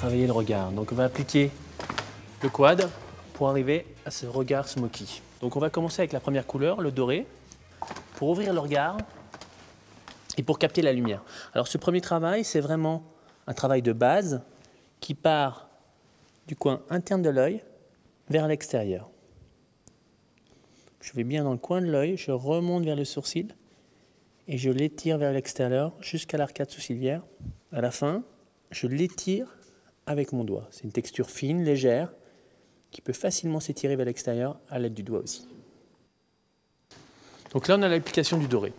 travailler le regard. Donc on va appliquer le quad pour arriver à ce regard smoky. Donc on va commencer avec la première couleur, le doré, pour ouvrir le regard et pour capter la lumière. Alors ce premier travail, c'est vraiment un travail de base qui part du coin interne de l'œil vers l'extérieur. Je vais bien dans le coin de l'œil, je remonte vers le sourcil et je l'étire vers l'extérieur jusqu'à l'arcade sourcilière. À la fin, je l'étire avec mon doigt. C'est une texture fine, légère, qui peut facilement s'étirer vers l'extérieur à l'aide du doigt aussi. Donc là, on a l'application du doré.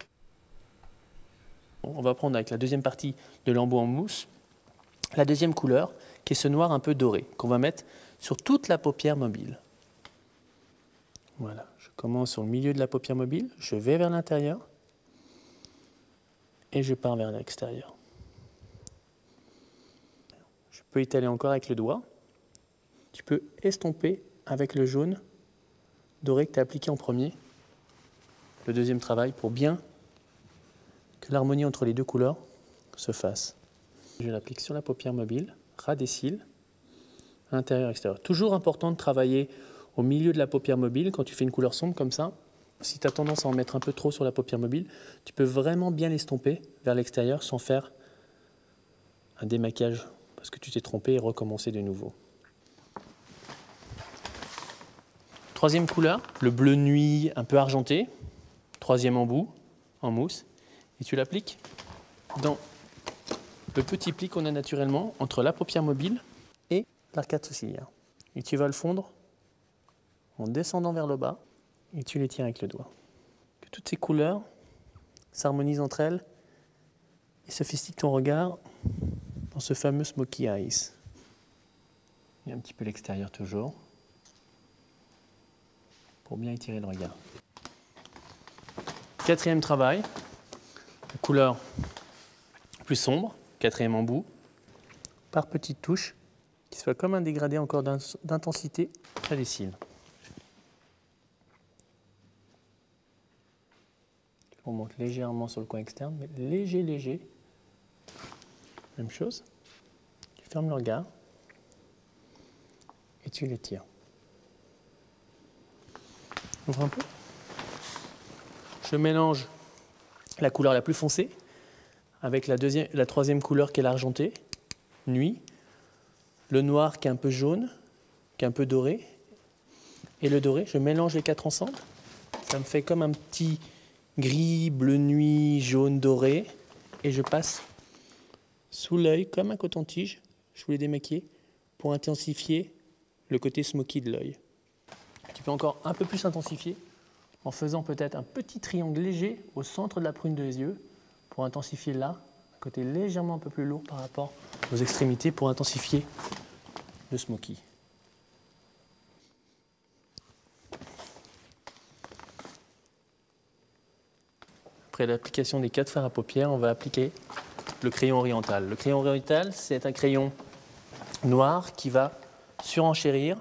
On va prendre avec la deuxième partie de l'embout en mousse, la deuxième couleur, qui est ce noir un peu doré, qu'on va mettre sur toute la paupière mobile. Voilà, je commence sur le milieu de la paupière mobile, je vais vers l'intérieur et je pars vers l'extérieur. Je peux étaler encore avec le doigt. Tu peux estomper avec le jaune doré que tu as appliqué en premier. Le deuxième travail pour bien que l'harmonie entre les deux couleurs se fasse. Je l'applique sur la paupière mobile, ras des cils, intérieur, extérieur. Toujours important de travailler au milieu de la paupière mobile quand tu fais une couleur sombre comme ça. Si tu as tendance à en mettre un peu trop sur la paupière mobile, tu peux vraiment bien l'estomper vers l'extérieur sans faire un démaquillage parce que tu t'es trompé et recommencer de nouveau. Troisième couleur, le bleu nuit un peu argenté. Troisième embout en mousse. Et tu l'appliques dans le petit pli qu'on a naturellement entre la paupière mobile et l'arcade sourcilière. Et tu vas le fondre en descendant vers le bas et tu les tiens avec le doigt. Que toutes ces couleurs s'harmonisent entre elles et sophistiquent ton regard dans ce fameux smoky eyes. Et un petit peu l'extérieur toujours pour bien étirer le regard. Quatrième travail, la couleur plus sombre, quatrième embout, par petites touches, qui soit comme un dégradé encore d'intensité près des cils. On monte légèrement sur le coin externe, mais léger. Même chose. Tu fermes le regard et tu l'étires. Ouvre un peu. Je mélange la couleur la plus foncée avec la troisième couleur qui est l'argenté, nuit, le noir qui est un peu jaune, qui est un peu doré, et le doré. Je mélange les quatre ensemble. Ça me fait comme un petit gris, bleu nuit, jaune, doré, et je passe sous l'œil comme un coton-tige. Je voulais démaquiller pour intensifier le côté smoky de l'œil. Tu peux encore un peu plus intensifier en faisant peut-être un petit triangle léger au centre de la prune des yeux pour intensifier là, un côté légèrement un peu plus lourd par rapport aux extrémités pour intensifier le smoky. Après l'application des 4 fards à paupières, on va appliquer le crayon oriental. Le crayon oriental, c'est un crayon noir qui va surenchérir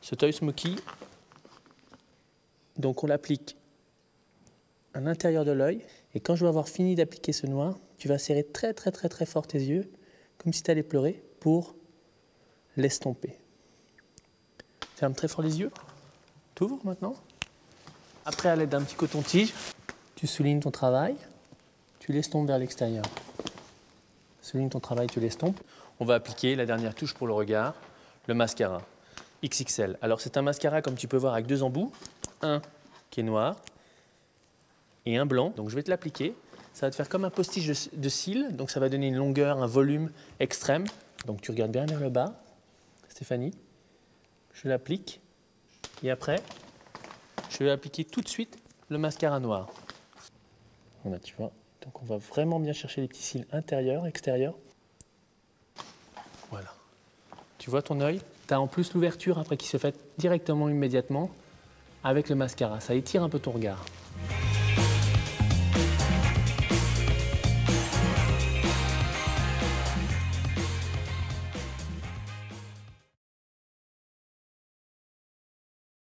cet œil smoky. Donc on l'applique à l'intérieur de l'œil et quand je vais avoir fini d'appliquer ce noir, tu vas serrer très fort tes yeux, comme si tu allais pleurer, pour l'estomper. Ferme très fort les yeux. Tu ouvres maintenant. Après, à l'aide d'un petit coton-tige, tu soulignes ton travail, tu l'estompes vers l'extérieur. Souligne ton travail, tu l'estompes. On va appliquer la dernière touche pour le regard, le mascara XXL. Alors c'est un mascara comme tu peux voir avec 2 embouts, un qui est noir et un blanc. Donc je vais te l'appliquer. Ça va te faire comme un postiche de cils, donc ça va donner une longueur, un volume extrême. Donc tu regardes bien vers le bas, Stéphanie. Je l'applique et après, je vais appliquer tout de suite le mascara noir. Voilà, tu vois. Donc on va vraiment bien chercher les petits cils intérieurs, extérieurs. Voilà. Tu vois ton œil? Tu as en plus l'ouverture après qui se fait directement, immédiatement avec le mascara. Ça étire un peu ton regard.